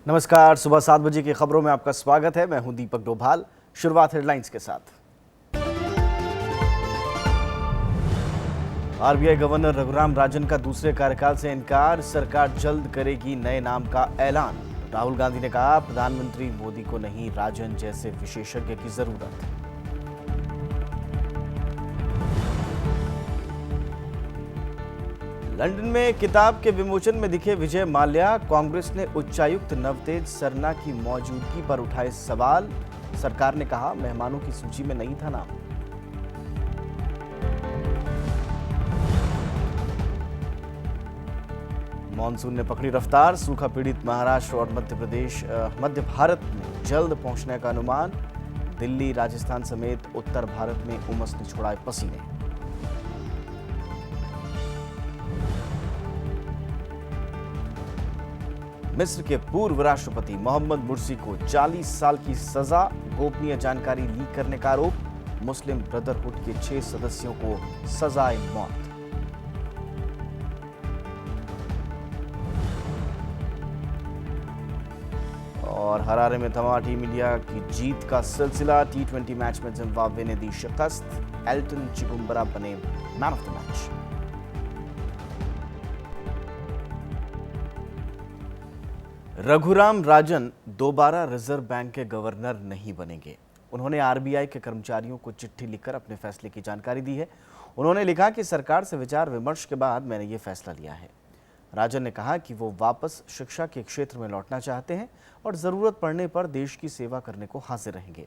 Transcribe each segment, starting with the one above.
नमस्कार, सुबह 7 बजे की खबरों में आपका स्वागत है। मैं हूं दीपक डोभाल। शुरुआत हेडलाइंस के साथ। आरबीआई गवर्नर रघुराम राजन का दूसरे कार्यकाल से इनकार, सरकार जल्द करेगी नए नाम का ऐलान। राहुल गांधी ने कहा, प्रधानमंत्री मोदी को नहीं, राजन जैसे विशेषज्ञ की जरूरत। लंदन में किताब के विमोचन में दिखे विजय माल्या। कांग्रेस ने उच्चायुक्त नवतेज सरना की मौजूदगी पर उठाए सवाल। सरकार ने कहा, मेहमानों की सूची में नहीं था नाम। मॉनसून ने पकड़ी रफ्तार, सूखा पीड़ित महाराष्ट्र और मध्य भारत में जल्द पहुंचने का अनुमान। दिल्ली, राजस्थान समेत उत्तर भारत में उमस ने छुड़ाए पसीने। मिस्र के पूर्व राष्ट्रपति मोहम्मद मुर्सी को 40 साल की सजा, गोपनीय जानकारी लीक करने का आरोप। मुस्लिम ब्रदरहुड के 6 सदस्यों को सजाए मौत। और हरारे में थमा टीम इंडिया की जीत का सिलसिला। टी20 मैच में जिम्बाब्वे ने दी शिकस्त। एल्टन चिगुम्बरा बने man of the match. Raghuram Rajan दोबारा रिजर्व बैंक के गवर्नर नहीं बनेंगे। उन्होंने आरबीआई के कर्मचारियों को चिट्ठी लिखकर अपने फैसले की जानकारी दी है। उन्होंने लिखा कि सरकार से विचार विमर्श के बाद मैंने ये फैसला लिया है। राजन ने कहा कि वो वापस शिक्षा के क्षेत्र में लौटना चाहते हैं और ज़रूरत पड़ने पर देश की सेवा करने को हाजिर रहेंगे।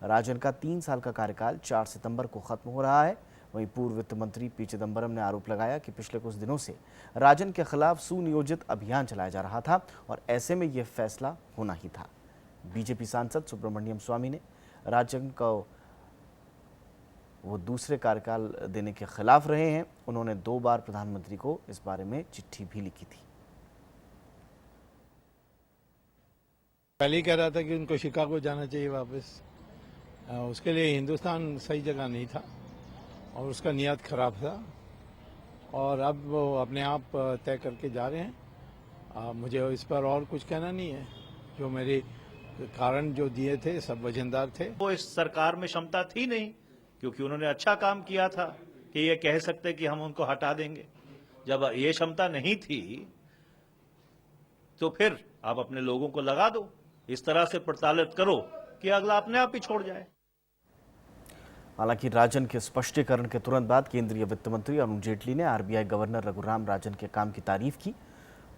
राजन का 3 साल का कार्यकाल 4 सितंबर को खत्म हो रहा है। वहीं पूर्व वित्त मंत्री पी चिदंबरम ने आरोप लगाया कि पिछले कुछ दिनों से राजन के खिलाफ सुनियोजित अभियान चलाया जा रहा था और ऐसे में यह फैसला होना ही था। बीजेपी सांसद सुब्रमण्यम स्वामी ने राजन को वो दूसरे कार्यकाल देने के खिलाफ रहे हैं। उन्होंने 2 बार प्रधानमंत्री को इस बारे में चिट्ठी भी लिखी थी। पहले ही कह रहा था कि उनको शिकागो जाना चाहिए वापस। उसके लिए हिंदुस्तान सही जगह नहीं था और उसका नियत खराब था और अब वो अपने आप तय करके जा रहे हैं। मुझे इस पर और कुछ कहना नहीं है। जो मेरे कारण जो दिए थे सब वजनदार थे। वो इस सरकार में क्षमता थी नहीं, क्योंकि उन्होंने अच्छा काम किया था कि ये कह सकते कि हम उनको हटा देंगे। जब ये क्षमता नहीं थी तो फिर आप अपने लोगों को लगा दो, इस तरह से प्रताड़ित करो कि अगला अपने आप ही छोड़ जाए। हालांकि राजन के स्पष्टीकरण के तुरंत बाद केंद्रीय वित्त मंत्री अरुण जेटली ने आरबीआई गवर्नर रघुराम राजन के काम की तारीफ की।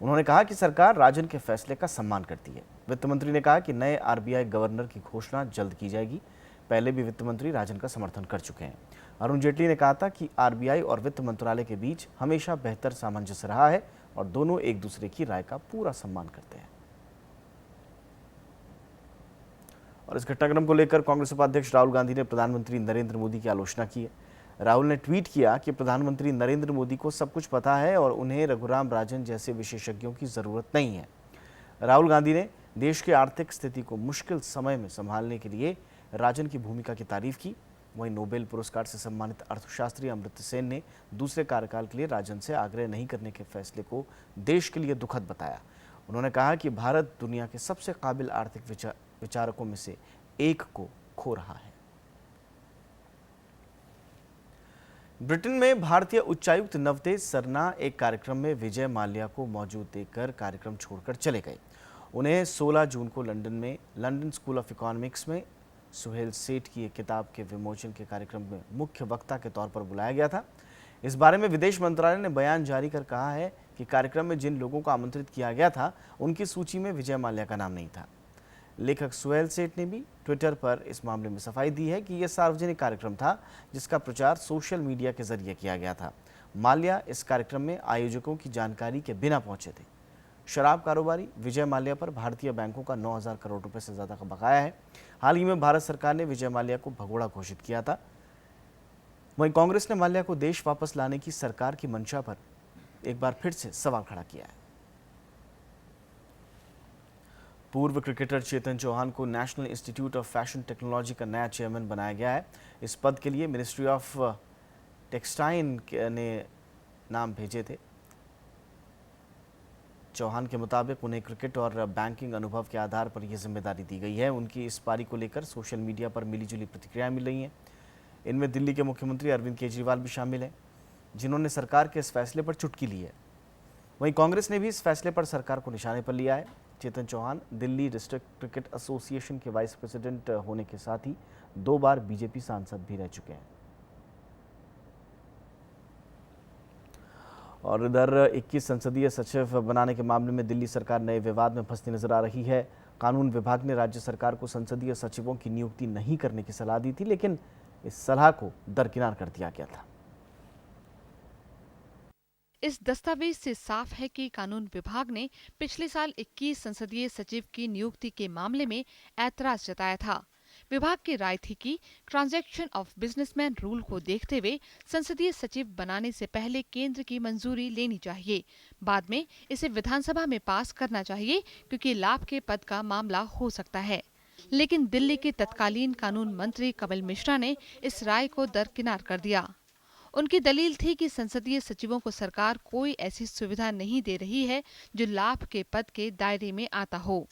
उन्होंने कहा कि सरकार राजन के फैसले का सम्मान करती है। वित्त मंत्री ने कहा कि नए आरबीआई गवर्नर की घोषणा जल्द की जाएगी। पहले भी वित्त मंत्री राजन का समर्थन कर चुके हैं। अरुण जेटली ने कहा था कि आरबीआई और वित्त मंत्रालय के बीच हमेशा बेहतर सामंजस्य रहा है और दोनों एक दूसरे की राय का पूरा सम्मान करते हैं। और इस घटनाक्रम को लेकर कांग्रेस उपाध्यक्ष राहुल गांधी ने प्रधानमंत्री नरेंद्र मोदी की आलोचना की है। राहुल ने ट्वीट किया कि प्रधानमंत्री नरेंद्र मोदी को सब कुछ पता है और उन्हें रघुराम राजन जैसे विशेषज्ञों की जरूरत नहीं है। राहुल गांधी ने देश की आर्थिक स्थिति को मुश्किल समय में संभालने के लिए राजन की भूमिका की तारीफ की। वहीं नोबेल पुरस्कार से सम्मानित अर्थशास्त्री अमर्त्य सेन ने दूसरे कार्यकाल के लिए राजन से आग्रह नहीं करने के फैसले को देश के लिए दुखद बताया। उन्होंने कहा कि भारत दुनिया के सबसे काबिल आर्थिक विचारकों में से एक को खो रहा है। ब्रिटेन में भारतीय उच्चायुक्त नवतेज सरना एक कार्यक्रम में विजय माल्या को मौजूद देखकर कार्यक्रम छोड़कर चले गए। उन्हें 16 जून को लंदन में लंदन स्कूल ऑफ इकोनॉमिक्स में सुहेल सेठ की एक किताब के विमोचन के कार्यक्रम में मुख्य वक्ता के तौर पर बुलाया गया था। इस बारे में विदेश मंत्रालय ने बयान जारी कर कहा है कि कार्यक्रम में जिन लोगों को आमंत्रित किया गया था उनकी सूची में विजय माल्या का नाम नहीं था। लेखक सुहेल सेठ ने भी ट्विटर पर इस मामले में सफाई दी है कि यह सार्वजनिक कार्यक्रम था जिसका प्रचार सोशल मीडिया के जरिए किया गया था। माल्या इस कार्यक्रम में आयोजकों की जानकारी के बिना पहुंचे थे। शराब कारोबारी विजय माल्या पर भारतीय बैंकों का 9,000 करोड़ रुपए से ज्यादा का बकाया है। हाल ही में भारत सरकार ने विजय माल्या को भगोड़ा घोषित किया था। वहीं कांग्रेस ने माल्या को देश वापस लाने की सरकार की मंशा पर एक बार फिर से सवाल खड़ा किया है। पूर्व क्रिकेटर चेतन चौहान को national institute of fashion technology का नया चेयरमैन बनाया गया है। इस पद के लिए मिनिस्ट्री ऑफ टेक्सटाइल ने नाम भेजे थे। चौहान के मुताबिक उन्हें क्रिकेट और बैंकिंग अनुभव के आधार पर यह जिम्मेदारी दी गई है। उनकी इस पारी को लेकर सोशल मीडिया पर मिलीजुली प्रतिक्रियाएं मिल रही हैं। इनमें दिल्ली के मुख्यमंत्री अरविंद केजरीवाल भी शामिल हैं, जिन्होंने सरकार के इस फैसले पर चुटकी ली है। वहीं कांग्रेस ने भी इस फैसले पर सरकार को निशाने पर लिया है। Chetan Chauhan Delhi district cricket association के वाइस प्रेसिडेंट होने के साथ ही 2 बार बीजेपी सांसद भी रह चुके हैं। और इधर 21 संसदीय सचिव बनाने के मामले में दिल्ली सरकार नए विवाद में फंसती नजर आ रही है। कानून विभाग ने राज्य सरकार को संसदीय सचिवों की नियुक्ति नहीं करने की सलाह दी थी, लेकिन इस सलाह को दरकिनार कर दिया गया था। इस दस्तावेज से साफ है कि कानून विभाग ने पिछले साल 21 संसदीय सचिव की नियुक्ति के मामले में ऐतराज जताया था। विभाग की राय थी कि ट्रांजैक्शन ऑफ बिजनेसमैन रूल को देखते हुए संसदीय सचिव बनाने से पहले केंद्र की मंजूरी लेनी चाहिए, बाद में इसे विधानसभा में पास करना चाहिए, क्योंकि लाभ के पद का मामला हो सकता है। लेकिन दिल्ली के तत्कालीन कानून मंत्री कपिल मिश्रा ने इस राय को दरकिनार कर दिया। उनकी दलील थी कि संसदीय सचिवों को सरकार कोई ऐसी सुविधा नहीं दे रही है जो लाभ के पद के दायरे में आता हो।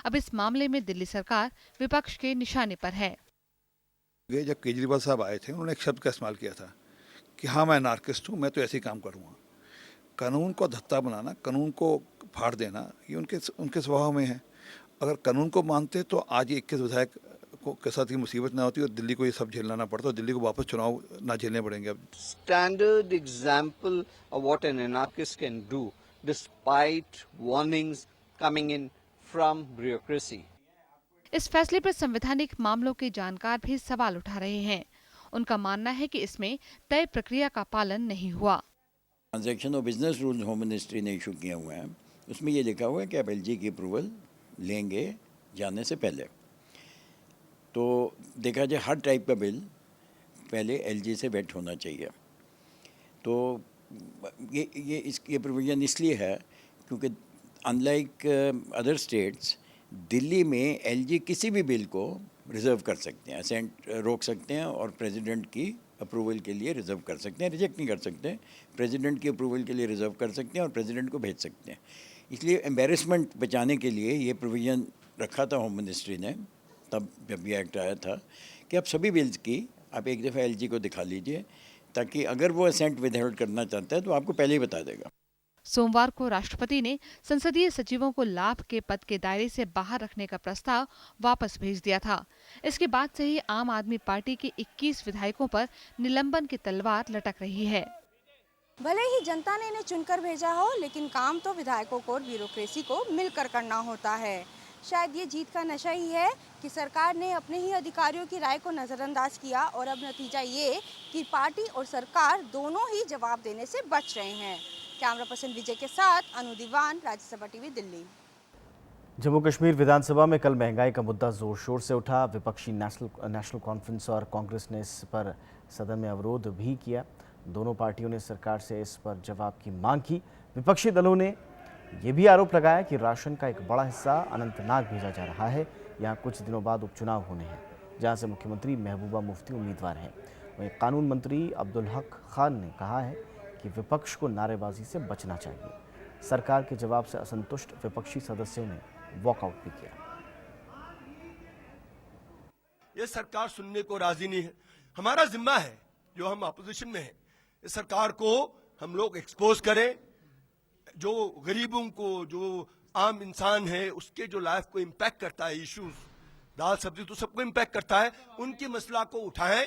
अब इस मामले में दिल्ली सरकार विपक्ष के निशाने पर है। जब केजरीवाल साहब आए थे, उन्होंने एक शब्द का इस्तेमाल किया था कि हाँ, मैं नार्किस्ट हूँ, मैं तो ऐसे ही काम करूँगा। कानून को धत्ता बनाना, कानून को फाड़ देना, ये उनके स्वभाव में है। अगर कानून को मानते तो आज 21 विधायक के साथ ये मुसीबत ना होती और दिल्ली को ये सब झेलना ना पड़ता और दिल्ली को वापस चुनाव ना झेलने पड़ेंगे। अब standard example of what an anarchist can do despite warnings coming in from bureaucracy. इस फैसले पर संवैधानिक मामलों के जानकार भी सवाल उठा रहे हैं। उनका मानना है कि इसमें तय प्रक्रिया का पालन नहीं हुआ। Transaction of business rules home ministry ने इशू किए हुए हैं, उसमें ये लिखा हुआ है कि आप एलजी की अप्रूवल लेंगे जाने से पहले। तो देखा जाए हर टाइप का बिल पहले एलजी से वेट होना चाहिए। तो ये इसकी प्रोविजन इसलिए है क्योंकि अनलाइक अदर स्टेट्स, दिल्ली में एलजी किसी भी बिल को रिजर्व कर सकते हैं, असेंट रोक सकते हैं और प्रेसिडेंट की अप्रूवल के लिए रिजर्व कर सकते हैं, रिजेक्ट नहीं कर सकते। प्रेसिडेंट की अप्रूवल के लिए रिजर्व कर सकते हैं और प्रेसिडेंट को भेज सकते हैं। इसलिए एम्बेरसमेंट बचाने के लिए ये प्रोविज़न रखा था होम मिनिस्ट्री ने, तब जब ये एक्ट आया था, कि आप सभी बिल्स की आप एक दफ़ा एलजी को दिखा लीजिए, ताकि अगर वो असेंट विदहोल्ड करना चाहता है तो आपको पहले ही बता देगा। सोमवार को राष्ट्रपति ने संसदीय सचिवों को लाभ के पद के दायरे से बाहर रखने का प्रस्ताव वापस भेज दिया था। इसके बाद से ही आम आदमी पार्टी के 21 विधायकों पर निलंबन की तलवार लटक रही है। भले ही जनता ने इन्हें चुनकर भेजा हो, लेकिन काम तो विधायकों को और ब्यूरोक्रेसी को मिलकर करना होता है। शायद ये जीत का नशा ही है कि सरकार ने अपने ही अधिकारियों की राय को नज़रअंदाज किया और अब नतीजा ये कि पार्टी और सरकार दोनों ही जवाब देने से बच रहे हैं। कैमरा पर्सन विजय के साथ अनु दीवान, राज्यसभा टीवी, दिल्ली। जम्मू कश्मीर विधानसभा में कल महंगाई का मुद्दा जोर शोर से उठा। विपक्षी नेशनल कॉन्फ्रेंस और कांग्रेस ने इस पर सदन में अवरोध भी किया। दोनों पार्टियों ने सरकार से इस पर जवाब की मांग की। विपक्षी दलों ने ये भी आरोप लगाया कि राशन का एक बड़ा हिस्सा अनंतनाग भेजा जा रहा है। यहाँ कुछ दिनों बाद उपचुनाव होने हैं, जहाँ से मुख्यमंत्री महबूबा मुफ्ती उम्मीदवार हैं। वहीं कानून मंत्री अब्दुल हक खान ने कहा है कि विपक्ष को नारेबाजी से बचना चाहिए। सरकार के जवाब से असंतुष्ट विपक्षी सदस्यों ने वॉकआउट भी किया। ये सरकार सुनने को राजी नहीं है। हमारा जिम्मा है, जो हम अपोजिशन में हैं, इस सरकार को हम लोग एक्सपोज करें। जो गरीबों को, जो आम इंसान है, उसके जो लाइफ को इम्पैक्ट करता है, इश्यूज, दाल सब्जी तो सबको इम्पैक्ट करता है, उनके मसला को उठाएं।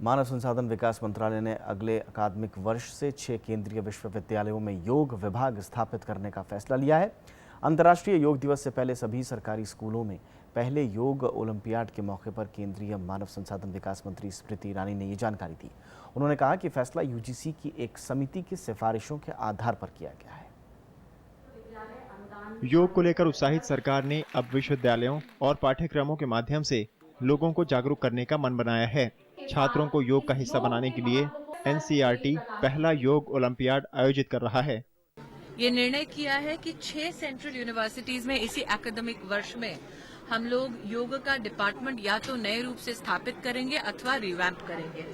मानव संसाधन विकास मंत्रालय ने अगले अकादमिक वर्ष से 6 केंद्रीय विश्वविद्यालयों में योग विभाग स्थापित करने का फैसला लिया है। अंतर्राष्ट्रीय योग दिवस से पहले सभी सरकारी स्कूलों में पहले योग ओलंपियाड के मौके पर केंद्रीय मानव संसाधन विकास मंत्री स्मृति ईरानी ने ये जानकारी दी। उन्होंने कहा कि फैसला यूजीसी की एक समिति की सिफारिशों के आधार पर किया गया है। योग को लेकर उत्साहित सरकार ने अब विश्वविद्यालयों और पाठ्यक्रमों के माध्यम से लोगों को जागरूक करने का मन बनाया है। छात्रों को योग का हिस्सा बनाने के लिए एनसीईआरटी पहला योग ओलंपियाड आयोजित कर रहा है। ये निर्णय किया है कि 6 सेंट्रल यूनिवर्सिटीज में इसी एकेडमिक वर्ष में हम लोग योग का डिपार्टमेंट या तो नए रूप से स्थापित करेंगे अथवा रिवैम्प करेंगे।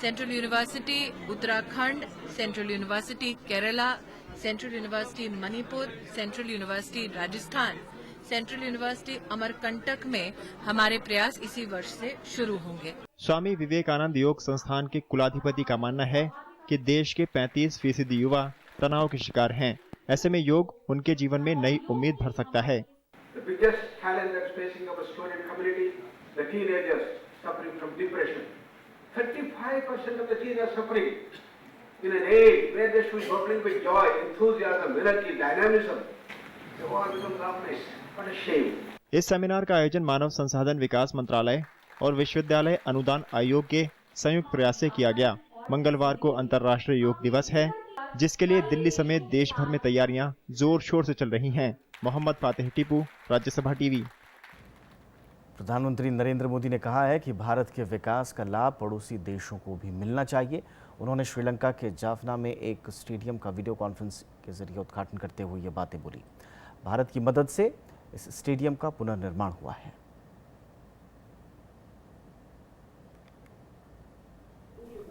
Central university Uttarakhand, central university Kerala, central university Manipur, central university Rajasthan, central university Amarkantak में हमारे प्रयास इसी वर्ष से शुरू होंगे। स्वामी विवेकानंद योग संस्थान के कुलाधिपति का मानना है कि देश के 35% युवा तनाव के शिकार हैं। ऐसे में योग उनके जीवन में नई उम्मीद भर सकता है। The biggest challenge that's facing our student community, the teenagers suffering from depression. 35% of the teenagers suffering in an age where they should be bubbling with joy, enthusiasm, energy, dynamism. They all become darkness. What a shame. इस seminar का आयोजन मानव संसाधन विकास मंत्रालय और विश्वविद्यालय अनुदान आयोग के संयुक्त प्रयास से किया गया। मंगलवार को अंतर्राष्ट्रीय योग दिवस है, जिसके लिए दिल्ली समेत देश भर में तैयारियां जोर शोर से चल रही हैं। Mohammad Fatih Tipu, Rajya Sabha TV. प्रधानमंत्री नरेंद्र मोदी ने कहा है कि भारत के विकास का लाभ पड़ोसी देशों को भी मिलना चाहिए। उन्होंने श्रीलंका के जाफना में एक स्टेडियम का वीडियो कॉन्फ्रेंस के जरिए उद्घाटन करते हुए ये बातें बोली। भारत की मदद से इस स्टेडियम का पुनर्निर्माण हुआ है।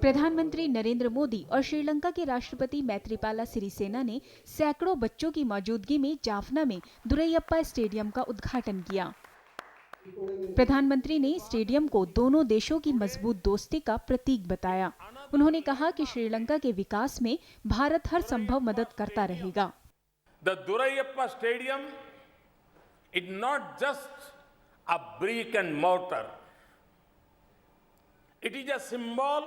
प्रधानमंत्री नरेंद्र मोदी और श्रीलंका के राष्ट्रपति मैत्रीपाला सिरिसेना ने सैकड़ों बच्चों की मौजूदगी में जाफना में दुरैयप्पा स्टेडियम का उद्घाटन किया। प्रधानमंत्री ने स्टेडियम को दोनों देशों की मजबूत दोस्ती का प्रतीक बताया। उन्होंने कहा कि श्रीलंका के विकास में भारत हर संभव मदद करता रहेगा। The Duraiappa Stadium is not just a brick and mortar. It is a symbol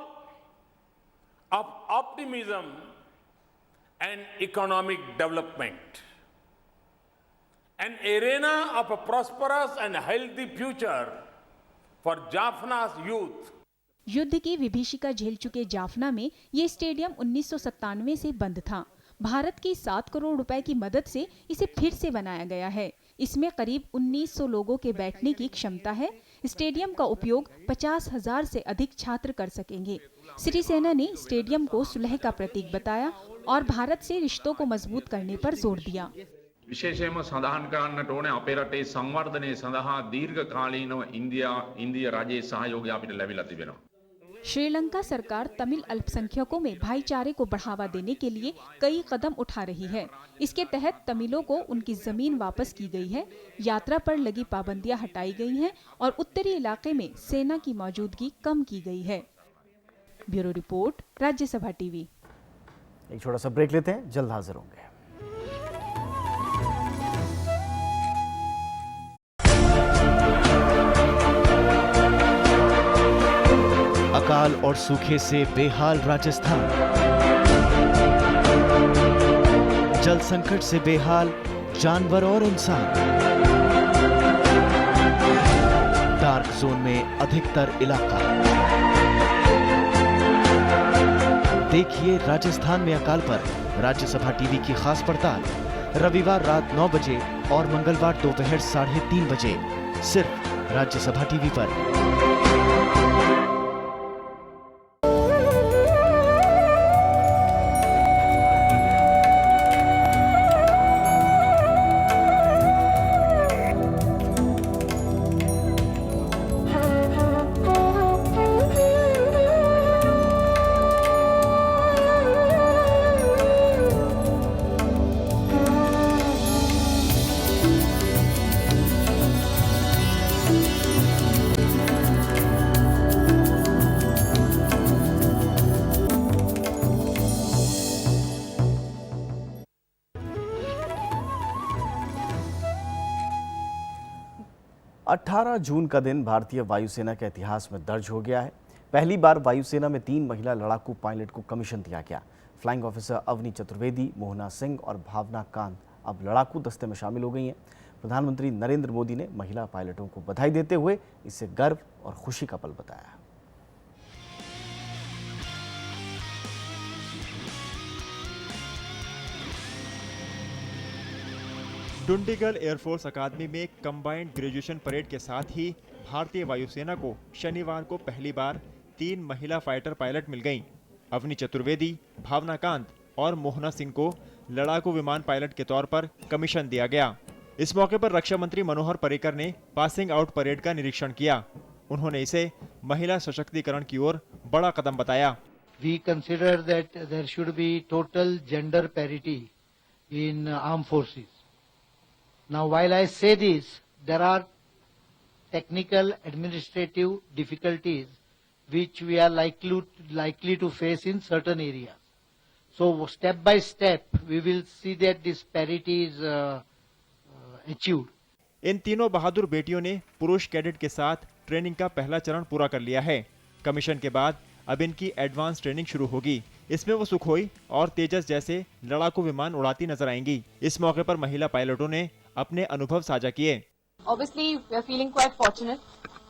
of optimism and economic development. An arena of a prosperous and healthy future for Jaffna's youth. युद्ध की विभीषिका झेल चुके जाफना में ये स्टेडियम 1997 से बंद था। भारत की 7 करोड़ रुपए की मदद से इसे फिर से बनाया गया है। इसमें करीब 1900 लोगों के बैठने की क्षमता है। स्टेडियम का उपयोग 50,000 से अधिक छात्र कर सकेंगे। सिरिसेना ने स्टेडियम को सुलह का प्रतीक बताया और भारत से रिश्तों को मजबूत करने पर जोर दिया। විශේෂයෙන්ම සඳහන් කරන්නට ඕනේ අපේ රටේ සංවර්ධනය සඳහා දීර්ඝකාලීනව ඉන්දියා රජයේ සහයෝගය අපිට ලැබිලා තිබෙනවා। श्रीलंका सरकार तमिल अल्पसंख्यकों में भाईचारे को बढ़ावा देने के लिए कई कदम उठा रही है। इसके तहत तमिलों को उनकी जमीन वापस की गई है, यात्रा पर लगी पाबंदियां हटाई गई हैं और उत्तरी इलाके में सेना की मौजूदगी कम की गई है। Bureau report, Rajya Sabha TV. एक छोटा सा ब्रेक लेते हैं, जल्द हाजिर होंगे। अकाल और सूखे से बेहाल राजस्थान, जल संकट से बेहाल जानवर और इंसान, डार्क जोन में अधिकतर इलाका। देखिए राजस्थान में अकाल पर राज्यसभा टीवी की खास पड़ताल, रविवार रात 9 बजे और मंगलवार दोपहर 3:30 बजे, सिर्फ राज्यसभा टीवी पर। अठारह जून का दिन भारतीय वायुसेना के इतिहास में दर्ज हो गया है। पहली बार वायुसेना में 3 महिला लड़ाकू पायलट को कमीशन दिया गया। फ्लाइंग ऑफिसर अवनी चतुर्वेदी, मोहना सिंह और भावना कांत अब लड़ाकू दस्ते में शामिल हो गई हैं। प्रधानमंत्री नरेंद्र मोदी ने महिला पायलटों को बधाई देते हुए इसे गर्व और खुशी का पल बताया। डुंडीगल एयरफोर्स अकादमी में कंबाइंड ग्रेजुएशन परेड के साथ ही भारतीय वायुसेना को शनिवार को पहली बार 3 महिला फाइटर पायलट मिल गईं। अवनी चतुर्वेदी, भावना कांत और मोहना सिंह को लड़ाकू विमान पायलट के तौर पर कमीशन दिया गया। इस मौके पर रक्षा मंत्री मनोहर पर्रिकर ने पासिंग आउट परेड का निरीक्षण किया। उन्होंने इसे महिला सशक्तिकरण की ओर बड़ा कदम बताया। We consider that there should be total gender parity in armed forces. Now, while I say this, there are technical administrative difficulties which we are likely to face in certain areas. So step by step, we will see that this parity is achieved. इन तीनों बहादुर बेटियों ने पुरुष cadet के साथ training का पहला चरण पूरा कर लिया है। कमीशन के बाद अब इनकी एडवांस ट्रेनिंग शुरू होगी। इसमें वो सुखोई और तेजस जैसे लड़ाकू विमान उड़ाती नजर आएंगी। इस मौके पर महिला पायलटों ने अपने अनुभव साझा किए। Obviously, we are feeling quite fortunate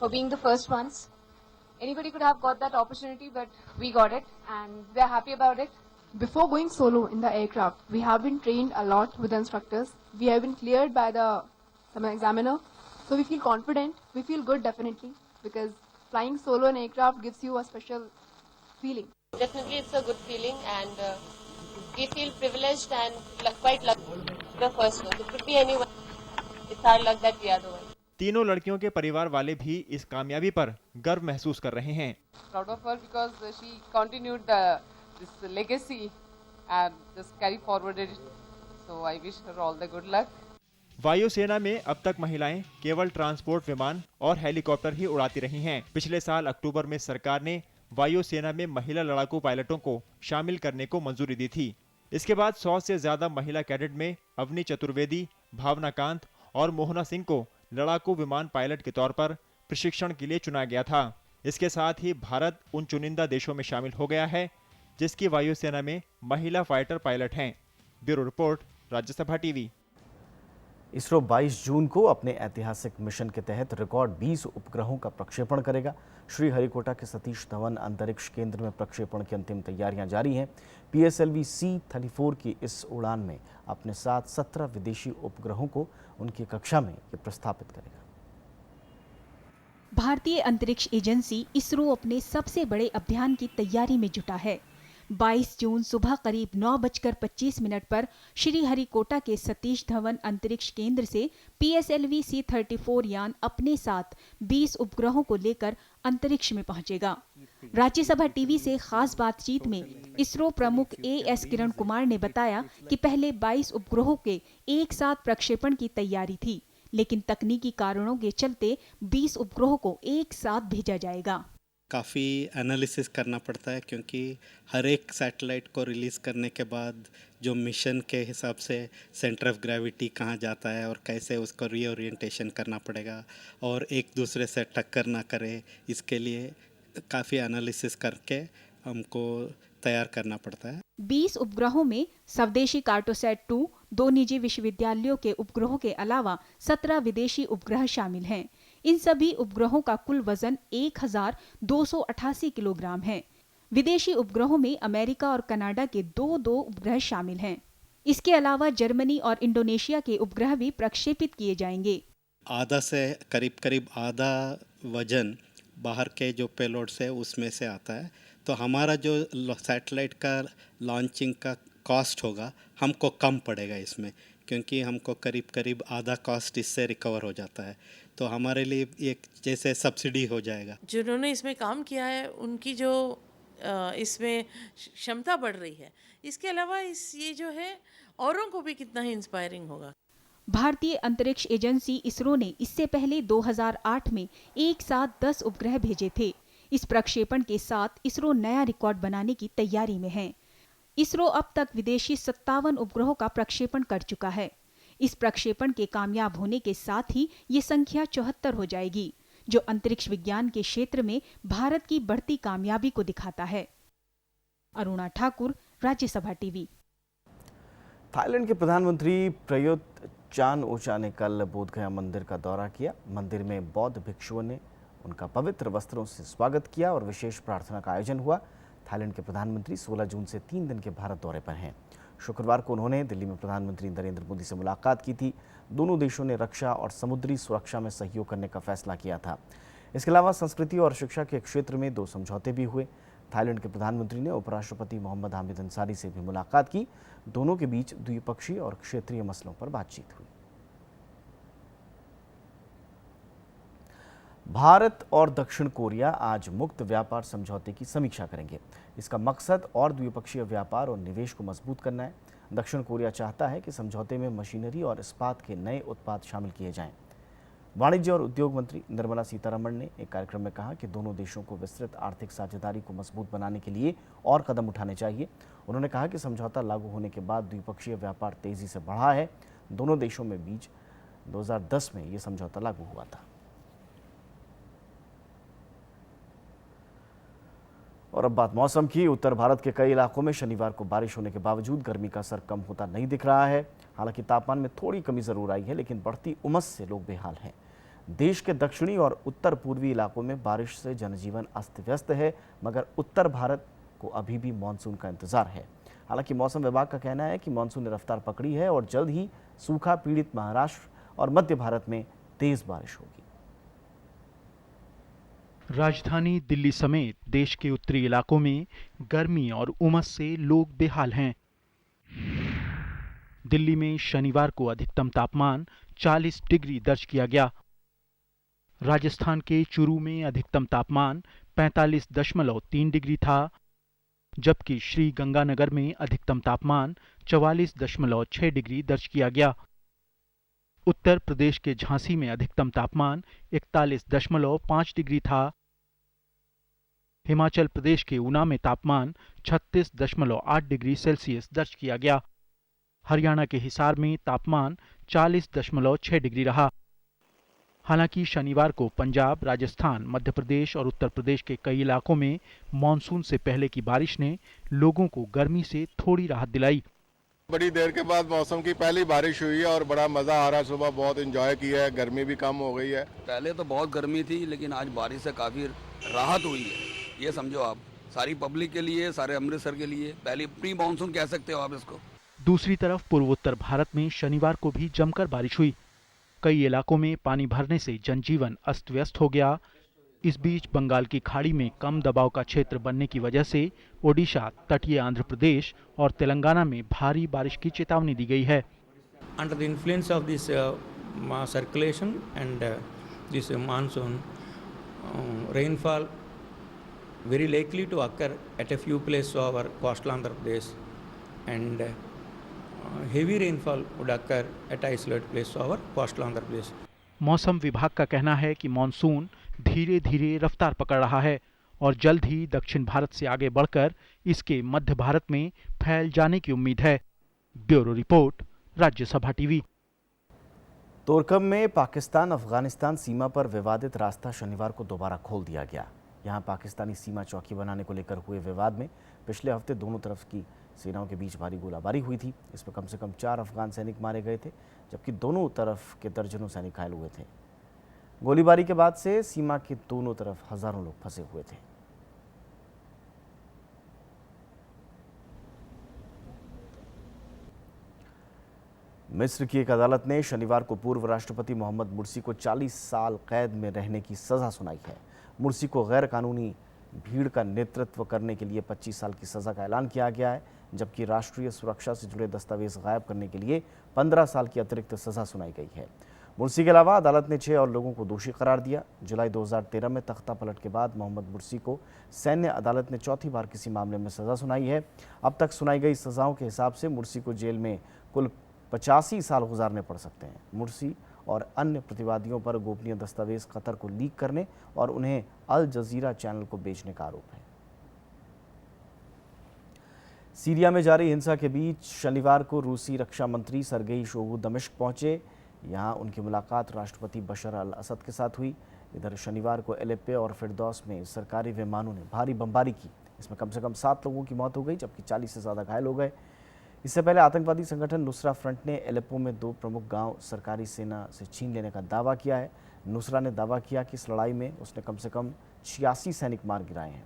for being the first ones. Anybody could have got that opportunity, but we got it, and we are happy about it. Before going solo in the aircraft, we have been trained a lot with the instructors. We have been cleared by the examiner, so we feel confident. We feel good definitely because flying solo in aircraft gives you a special feeling. Definitely, it's a good feeling, and we feel privileged and quite lucky. The first one. It could be anyone. It's our luck that we are the one. तीनों लड़कियों के परिवार वाले भी इस कामयाबी पर गर्व महसूस कर रहे हैं। Proud of her because she continued this legacy and just carry forwarded it. So I wish her all the good luck. वायुसेना में अब तक महिलाएं केवल ट्रांसपोर्ट विमान और हेलीकॉप्टर ही उड़ाती रही हैं। पिछले साल अक्टूबर में सरकार ने वायुसेना में महिला लड़ाकू पायलटों को शामिल करने को मंजूरी दी थी। इसके बाद 100 से ज्यादा महिला कैडेट में अवनी चतुर्वेदी, भावना कांत और मोहना सिंह को लड़ाकू विमान पायलट के तौर पर प्रशिक्षण के लिए चुना गया था। इसके साथ ही भारत उन चुनिंदा देशों में शामिल हो गया है जिसकी वायुसेना में महिला फाइटर पायलट हैं। Bureau report, Rajya Sabha TV. ISRO 22 जून को अपने ऐतिहासिक मिशन के तहत रिकॉर्ड 20 उपग्रहों का प्रक्षेपण करेगा। श्रीहरिकोटा के सतीश धवन अंतरिक्ष केंद्र में प्रक्षेपण की अंतिम तैयारियां जारी हैं। PSLV C-34 की इस उड़ान में अपने साथ 17 विदेशी उपग्रहों को उनकी कक्षा में ये प्रस्थापित करेगा। भारतीय अंतरिक्ष एजेंसी इसरो अपने सबसे बड़े अभियान की तैयारी में जुटा है। 22 जून सुबह करीब 9:25 पर श्रीहरिकोटा के सतीश धवन अंतरिक्ष केंद्र से PSLV C-34 यान अपने साथ 20 उपग्रहों को लेकर अंतरिक्ष में पहुंचेगा। राज्यसभा टीवी से खास बातचीत में इसरो प्रमुख AS किरण कुमार ने बताया कि पहले 22 उपग्रहों के एक साथ प्रक्षेपण की तैयारी थी, लेकिन तकनीकी कारणों के चलते 20 उपग्रहों को एक साथ भेजा जाएगा। काफ़ी एनालिसिस करना पड़ता है क्योंकि हर एक सैटेलाइट को रिलीज़ करने के बाद जो मिशन के हिसाब से सेंटर ऑफ ग्रेविटी कहाँ जाता है और कैसे उसको रीओरिएंटेशन करना पड़ेगा और एक दूसरे से टक्कर ना करे, इसके लिए काफ़ी एनालिसिस करके हमको तैयार करना पड़ता है। 20 उपग्रहों में स्वदेशी कार्टोसैट 2, 2 निजी विश्वविद्यालयों के उपग्रहों के अलावा 17 विदेशी उपग्रह शामिल हैं। इन सभी उपग्रहों का कुल वजन 1288 किलोग्राम है। विदेशी उपग्रहों में अमेरिका और कनाडा के 2 उपग्रह शामिल हैं। इसके अलावा जर्मनी और इंडोनेशिया के उपग्रह भी प्रक्षेपित किए जाएंगे। आधा से करीब आधा वजन बाहर के जो पेलोड से उसमें से आता है, तो हमारा जो सैटेलाइट का लॉन्चिंग का कॉस्ट होगा हमको कम पड़ेगा इसमें, क्योंकि हमको करीब आधा कॉस्ट इससे रिकवर हो जाता है। तो हमारे लिए एक जैसे सब्सिडी हो जाएगा। जिन्होंने इसमें काम किया है उनकी जो इसमें क्षमता बढ़ रही है, इसके अलावा ये जो है औरों को भी कितना ही इंस्पायरिंग होगा। भारतीय अंतरिक्ष एजेंसी इसरो ने इससे पहले 2008 में एक साथ 10 उपग्रह भेजे थे। इस प्रक्षेपण के साथ इसरो नया रिकॉर्ड बनाने की तैयारी में है। इसरो अब तक विदेशी 57 उपग्रहों का प्रक्षेपण कर चुका है। इस प्रक्षेपण के कामयाब होने के साथ ही ये संख्या 74 हो जाएगी, जो अंतरिक्ष विज्ञान के क्षेत्र में भारत की बढ़ती कामयाबी को दिखाता है। अरुणा ठाकुर, राज्यसभा टीवी। थाईलैंड के प्रधानमंत्री प्रयुत चान-ओ-चा ने कल बोधगया मंदिर का दौरा किया। मंदिर में बौद्ध भिक्षुओं ने उनका पवित्र वस्त्रों से स्वागत किया और विशेष प्रार्थना का आयोजन हुआ। थाईलैंड के प्रधानमंत्री 16 जून से 3 दिन के भारत दौरे पर हैं। शुक्रवार को उन्होंने दिल्ली में प्रधानमंत्री नरेंद्र मोदी से मुलाकात की थी। दोनों देशों ने रक्षा और समुद्री सुरक्षा में सहयोग करने का फैसला किया था। इसके अलावा संस्कृति और शिक्षा के क्षेत्र में 2 समझौते भी हुए। थाईलैंड के प्रधानमंत्री ने उपराष्ट्रपति मोहम्मद हामिद अंसारी से भी मुलाकात की। दोनों के बीच द्विपक्षीय और क्षेत्रीय मसलों पर बातचीत हुई। भारत और दक्षिण कोरिया आज मुक्त व्यापार समझौते की समीक्षा करेंगे। इसका मकसद और द्विपक्षीय व्यापार और निवेश को मजबूत करना है। दक्षिण कोरिया चाहता है कि समझौते में मशीनरी और इस्पात के नए उत्पाद शामिल किए जाएं। वाणिज्य और उद्योग मंत्री निर्मला सीतारमण ने एक कार्यक्रम में कहा कि दोनों देशों को विस्तृत आर्थिक साझेदारी को मजबूत बनाने के लिए और कदम उठाने चाहिए। उन्होंने कहा कि समझौता लागू होने के बाद द्विपक्षीय व्यापार तेजी से बढ़ा है। दोनों देशों में बीच 2010 में ये समझौता लागू हुआ था। और अब बात मौसम की। उत्तर भारत के कई इलाकों में शनिवार को बारिश होने के बावजूद गर्मी का असर कम होता नहीं दिख रहा है। हालांकि तापमान में थोड़ी कमी जरूर आई है, लेकिन बढ़ती उमस से लोग बेहाल हैं। देश के दक्षिणी और उत्तर पूर्वी इलाकों में बारिश से जनजीवन अस्त व्यस्त है, मगर उत्तर भारत को अभी भी मानसून का इंतजार है। हालांकि मौसम विभाग का कहना है कि मानसून ने रफ्तार पकड़ी है और जल्द ही सूखा पीड़ित महाराष्ट्र और मध्य भारत में तेज बारिश होगी। राजधानी दिल्ली समेत देश के उत्तरी इलाकों में गर्मी और उमस से लोग बेहाल हैं। दिल्ली में शनिवार को अधिकतम तापमान 40 डिग्री दर्ज किया गया। राजस्थान के चूरू में अधिकतम तापमान 45.3 डिग्री था, जबकि श्री गंगानगर में अधिकतम तापमान 44.6 डिग्री दर्ज किया गया। उत्तर प्रदेश के झांसी में अधिकतम तापमान 41.5 डिग्री था। हिमाचल प्रदेश के ऊना में तापमान 36.8 डिग्री सेल्सियस दर्ज किया गया। हरियाणा के हिसार में तापमान 40.6 डिग्री रहा। हालांकि शनिवार को पंजाब, राजस्थान, मध्य प्रदेश और उत्तर प्रदेश के कई इलाकों में मानसून से पहले की बारिश ने लोगों को गर्मी से थोड़ी राहत दिलाई। बड़ी देर के बाद मौसम की पहली बारिश हुई है और बड़ा मजा आ रहा है। सुबह बहुत एंजॉय किया है, गर्मी भी कम हो गई है। पहले तो बहुत गर्मी थी, लेकिन आज बारिश से काफी राहत हुई है। ये समझो आप, सारी पब्लिक के लिए, सारे अमृतसर के लिए पहली प्री मानसून कह सकते हो आप इसको। दूसरी तरफ पूर्वोत्तर भारत में शनिवार को भी जमकर बारिश हुई। कई इलाकों में पानी भरने से जनजीवन अस्त व्यस्त हो गया। इस बीच बंगाल की खाड़ी में कम दबाव का क्षेत्र बनने की वजह से ओडिशा, तटीय आंध्र प्रदेश और तेलंगाना में भारी बारिश की चेतावनी दी गई है। Under the influence of this circulation and this monsoon, rainfall very likely to occur at a few places of our coastal Andhra Pradesh, and heavy rainfall would occur at isolated places of our coastal Andhra Pradesh. मौसम विभाग का कहना है कि monsoon धीरे धीरे रफ्तार पकड़ रहा है और जल्द ही दक्षिण भारत से आगे बढ़कर इसके मध्य भारत में फैल जाने की उम्मीद है। Bureau report, Rajya Sabha TV. Torkham में पाकिस्तान अफगानिस्तान सीमा पर विवादित रास्ता शनिवार को दोबारा खोल दिया गया। यहां पाकिस्तानी सीमा चौकी बनाने को लेकर हुए विवाद में पिछले हफ्ते दोनों तरफ की सेनाओं के बीच भारी गोलाबारी हुई थी। इसमें कम से कम 4 अफगान सैनिक मारे गए थे, जबकि दोनों तरफ के दर्जनों सैनिक घायल हुए थे। गोलीबारी के बाद से सीमा के दोनों तरफ हजारों लोग फंसे हुए थे। मिस्र की एक अदालत ने शनिवार को पूर्व राष्ट्रपति मोहम्मद मुर्सी को 40 साल कैद में रहने की सजा सुनाई है। मुर्सी को गैर कानूनी भीड़ का नेतृत्व करने के लिए 25 साल की सजा का ऐलान किया गया है, जबकि राष्ट्रीय सुरक्षा से जुड़े दस्तावेज गायब करने के लिए 15 साल की अतिरिक्त सजा सुनाई गई है। मुर्सी के अलावा अदालत ने 6 और लोगों को दोषी करार दिया। जुलाई 2013 में तख्ता पलट के बाद मोहम्मद मुर्सी को सैन्य अदालत ने चौथी बार किसी मामले में सजा सुनाई है। अब तक सुनाई गई सजाओं के हिसाब से मुर्सी को जेल में कुल 85 साल गुजारने पड़ सकते हैं। मुर्सी और अन्य प्रतिवादियों पर गोपनीय दस्तावेज कतर को लीक करने और उन्हें अल जजीरा चैनल को बेचने का आरोप है। सीरिया में जारी हिंसा के बीच शनिवार को रूसी रक्षा मंत्री सरगेई शोगु दमिश्क पहुंचे। यहां उनकी मुलाकात राष्ट्रपति बशर अल असद के साथ हुई। इधर शनिवार को एलेप्पो और फिरदौस में सरकारी विमानों ने भारी बमबारी की। इसमें कम से कम 7 लोगों की मौत हो गई, जबकि 40 से ज़्यादा घायल हो गए। इससे पहले आतंकवादी संगठन नुसरा फ्रंट ने एलेप्पो में 2 प्रमुख गांव सरकारी सेना से छीन लेने का दावा किया है। नुसरा ने दावा किया कि इस लड़ाई में उसने कम से कम 86 सैनिक मार गिराए हैं।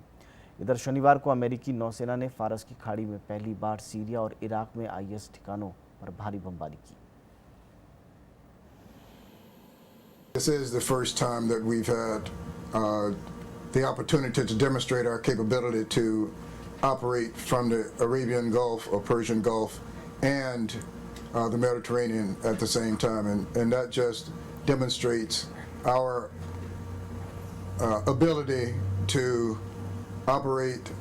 इधर शनिवार को अमेरिकी नौसेना ने फारस की खाड़ी में पहली बार सीरिया और इराक में IS ठिकानों पर भारी बमबारी की। This is the first time that we've had the opportunity to demonstrate our capability to operate from the Arabian Gulf or Persian Gulf and the Mediterranean at the same time, and that just demonstrates our ability to operate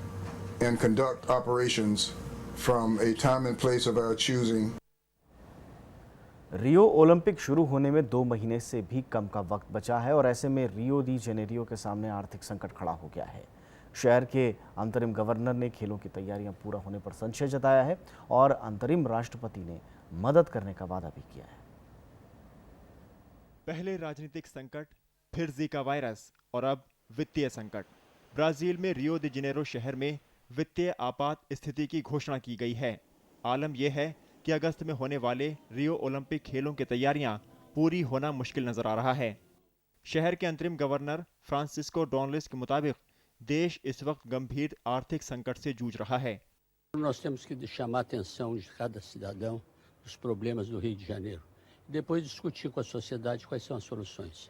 and conduct operations from a time and place of our choosing. Rio Olympic शुरू होने में 2 महीने से भी कम का वक्त बचा है और ऐसे में रियो दी जेनेरियो के सामने आर्थिक संकट खड़ा हो गया है। शहर के अंतरिम गवर्नर ने खेलों की तैयारियां पूरा होने पर संशय जताया है और अंतरिम राष्ट्रपति ने मदद करने का वादा भी किया है। पहले राजनीतिक संकट, फिर जीका वायरस और अब वित्तीय संकट। ब्राजील में रियो दी जेनेरो शहर में वित्तीय आपात स्थिति की घोषणा की गई है। आलम यह है कि अगस्त में होने वाले रियो ओलंपिक खेलों की तैयारियां पूरी होना मुश्किल नजर आ रहा है। शहर के अंतरिम गवर्नर फ्रांसिस्को डोनलिस के मुताबिक देश इस वक्त गंभीर आर्थिक संकट से जूझ रहा है। Nós temos que chamar a atenção de cada cidadão dos problemas do Rio de Janeiro e depois discutir com a sociedade quais são as soluções.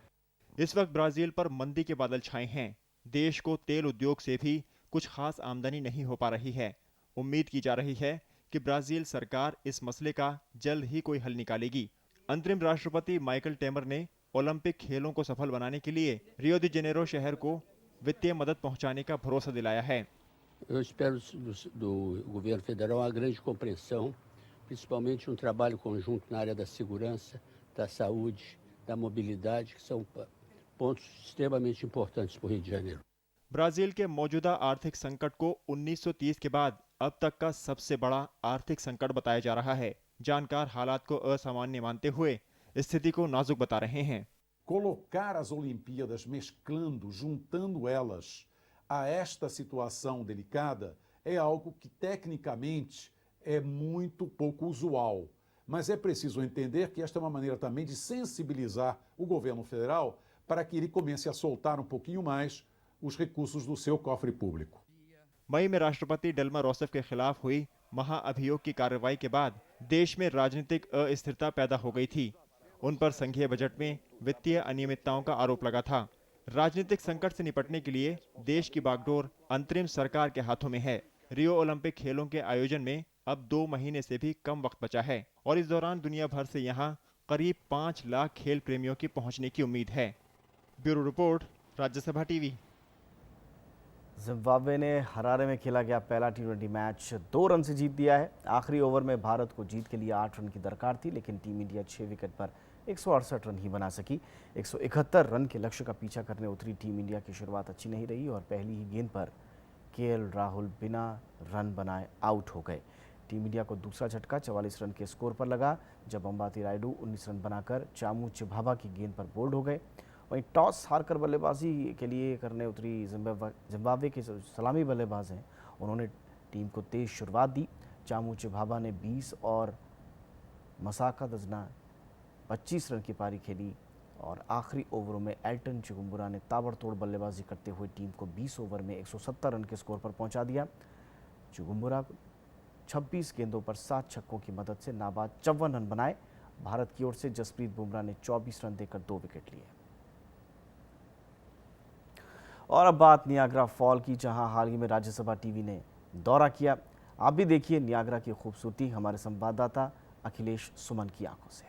इस वक्त ब्राजील पर मंदी के बादल छाए हैं। देश को तेल उद्योग से भी कुछ खास आमदनी नहीं हो पा रही है। उम्मीद की जा रही है कि ब्राजील सरकार इस मसले का जल्द ही कोई हल निकालेगी। अंतरिम राष्ट्रपति माइकल टेमर ने ओलंपिक खेलों को सफल बनाने के लिए रियो दी जेनेरो शहर को वित्तीय मदद पहुंचाने का भरोसा दिलाया है। Eu espero do governo federal uma grande compreensão, principalmente trabalho conjunto na área da segurança, da saúde, da mobilidade, que são pontos extremamente importantes para o Rio de Janeiro. Brazil के मौजूदा आर्थिक संकट को 1930 के बाद अब तक का सबसे बड़ा आर्थिक संकट बताया जा रहा है। जानकार हालात को असामान्य मानते हुए स्थिति को नाजुक बता रहे हैं। Colocar as Olimpíadas mesclando, juntando elas a esta situação delicada é algo que tecnicamente é muito pouco usual. Mas é preciso entender que esta é uma maneira também de sensibilizar o governo federal para que ele comece a soltar um pouquinho mais os recursos do seu cofre público. मई में राष्ट्रपति Dilma रोसेफ के खिलाफ हुई महाअभियोग की कार्रवाई के बाद देश में राजनीतिक अस्थिरता पैदा हो गई थी। उन पर संघीय बजट में वित्तीय अनियमितताओं का आरोप लगा था। राजनीतिक संकट से निपटने के लिए देश की बागडोर अंतरिम सरकार के हाथों में है। रियो ओलंपिक खेलों के आयोजन में अब 2 महीने से भी कम वक्त बचा है और इस दौरान दुनिया भर से यहां करीब 5 लाख खेल प्रेमियों की पहुंचने की उम्मीद है। Bureau report, Rajya Sabha TV. Zimbabwe ने हरारे में खेला गया पहला T20 मैच 2 रन से जीत दिया है। आखिरी ओवर में भारत को जीत के लिए 8 रन की दरकार थी, लेकिन टीम इंडिया 6 विकेट पर 168 रन ही बना सकी। 171 रन के लक्ष्य का पीछा करने उतरी टीम इंडिया की शुरुआत अच्छी नहीं रही और पहली ही गेंद पर KL राहुल बिना रन बनाए आउट हो गए। टीम इंडिया को दूसरा झटका 44 रन के स्कोर पर लगा, जब अंबाती रायडू 19 रन बनाकर चामू चिभाभा की गेंद पर बोल्ड हो गए। वहीं टॉस हारकर बल्लेबाजी के लिए करने उतरी जिम्बाब्वे के सलामी बल्लेबाज हैं, उन्होंने टीम को तेज शुरुआत दी। चामू चिभाभा ने 20 और मसाका दजना 25 रन की पारी खेली और आखिरी ओवरों में एल्टन चिगुम्बुरा ने ताबड़तोड़ बल्लेबाजी करते हुए टीम को 20 ओवर में 170 रन के स्कोर पर पहुंचा दिया। चिगुम्बुरा 26 गेंदों पर 7 छक्कों की मदद से नाबाद 54 रन बनाए। भारत की ओर से जसप्रीत बुमराह ने 24 रन देकर 2 विकेट लिए। और अब बात नियाग्रा फॉल की, जहां हाल ही में राज्यसभा टीवी ने दौरा किया। आप भी देखिए नियाग्रा की खूबसूरती हमारे संवाददाता अखिलेश सुमन की आंखों से।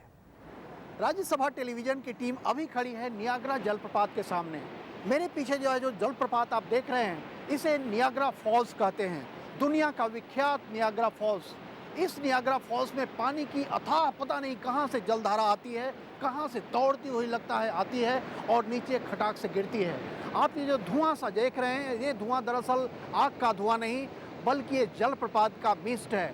राज्यसभा टेलीविजन की टीम अभी खड़ी है नियाग्रा जलप्रपात के सामने। मेरे पीछे जो है जो जलप्रपात आप देख रहे हैं, इसे नियाग्रा फॉल्स कहते हैं। दुनिया का विख्यात नियाग्रा फॉल्स। इस नियाग्रा फॉल्स में पानी की अथाह पता नहीं कहां से जलधारा आती है, कहां से दौड़ती हुई लगता है आती है और नीचे खटाक से गिरती है। आप ये जो धुआं सा देख रहे हैं, ये धुआं दरअसल आग का धुआं नहीं बल्कि ये जलप्रपात का मिस्ट है।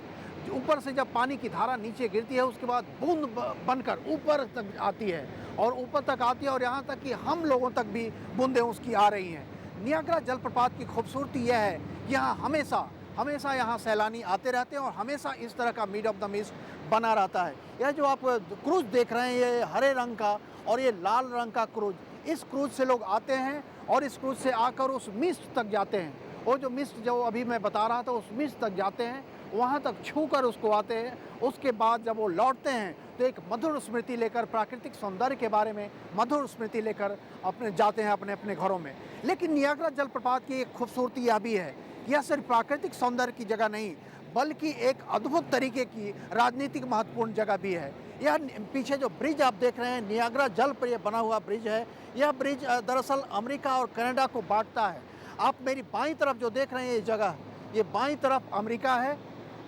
ऊपर से जब पानी की धारा नीचे गिरती है उसके बाद बूंद बनकर ऊपर तक आती है और ऊपर तक आती है और यहाँ तक कि हम लोगों तक भी बूंदें उसकी आ रही हैं। नियाग्रा जलप्रपात की खूबसूरती यह है, यहाँ हमेशा यहाँ सैलानी आते रहते हैं और हमेशा इस तरह का मीड ऑफ द मिस्ट बना रहता है। यह जो आप क्रूज देख रहे हैं, ये हरे रंग का और ये लाल रंग का क्रूज, इस क्रूज से लोग आते हैं और इस क्रूज से आकर उस मिस्ट तक जाते हैं। वो जो मिस्ट जो अभी मैं बता रहा था, उस मिस्ट तक जाते हैं, वहाँ तक छू कर उसको आते हैं। उसके बाद जब वो लौटते हैं तो एक मधुर स्मृति लेकर, प्राकृतिक सौंदर्य के बारे में मधुर स्मृति लेकर अपने जाते हैं अपने अपने घरों में। लेकिन नियाग्रा जलप्रपात की एक खूबसूरती यह भी है, यह सिर्फ प्राकृतिक सौंदर्य की जगह नहीं बल्कि एक अद्भुत तरीके की राजनीतिक महत्वपूर्ण जगह भी है। यह पीछे जो ब्रिज आप देख रहे हैं, नियाग्रा जल पर यह बना हुआ ब्रिज है। यह ब्रिज दरअसल अमेरिका और कनाडा को बांटता है। आप मेरी बाईं तरफ जो देख रहे हैं ये जगह, ये बाईं तरफ अमेरिका है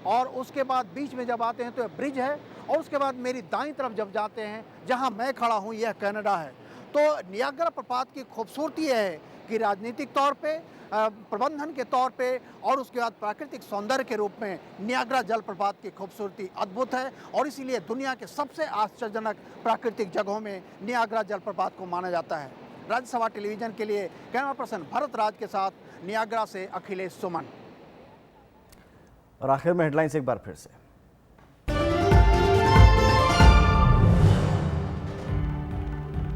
और उसके बाद बीच में जब आते हैं तो ब्रिज है, और उसके बाद मेरी दाईं तरफ जब जाते हैं जहां मैं खड़ा हूं यह कनाडा है। तो नियाग्रा प्रपात की खूबसूरती है कि राजनीतिक तौर पे, प्रबंधन के तौर पे और उसके बाद प्राकृतिक सौंदर्य के रूप में नियाग्रा जलप्रपात की खूबसूरती अद्भुत है, और इसीलिए दुनिया के सबसे आश्चर्यजनक प्राकृतिक जगहों में नियाग्रा जलप्रपात को माना जाता है। राज्यसभा टेलीविजन के लिए कैमरा पर्सन भरत राज के साथ नियाग्रा से अखिलेश सुमन। और आखिर में हेडलाइंस एक बार फिर से।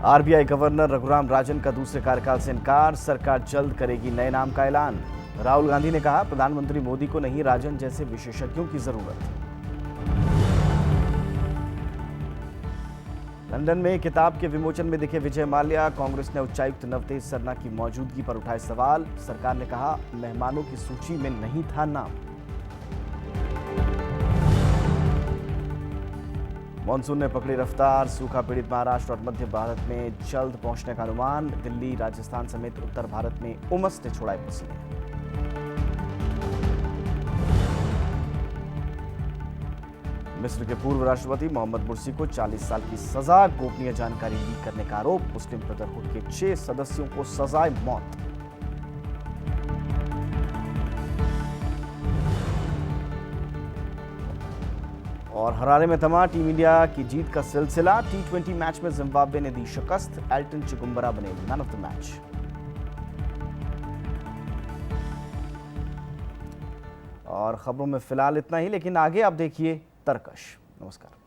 आरबीआई गवर्नर रघुराम राजन का दूसरे कार्यकाल से इनकार, सरकार जल्द करेगी नए नाम का ऐलान। राहुल गांधी ने कहा, प्रधानमंत्री मोदी को नहीं राजन जैसे विशेषज्ञों की जरूरत। लंदन में किताब के विमोचन में दिखे विजय माल्या, कांग्रेस ने उच्चायुक्त नवतेज सरना की मौजूदगी पर उठाए सवाल। सरकार ने कहा, मेहमानों की सूची में नहीं था नाम। मॉनसून ने पकड़ी रफ्तार, सूखा पीड़ित महाराष्ट्र और मध्य भारत में जल्द पहुंचने का अनुमान। दिल्ली, राजस्थान समेत उत्तर भारत में उमस ने छुड़ाए पसीने। मिस्र के पूर्व राष्ट्रपति मोहम्मद मुर्सी को 40 साल की सजा, गोपनीय जानकारी लीक करने का आरोप। मुस्लिम ब्रदरहुड के 6 सदस्यों को सजाए मौत। और हरारे में थमा टीम इंडिया की जीत का सिलसिला। T20 मैच में जिम्बाब्वे ने दी शिकस्त, एल्टन चिगुम्बरा बने मैन ऑफ द मैच। और खबरों में फिलहाल इतना ही, लेकिन आगे आप देखिए तरकश। नमस्कार।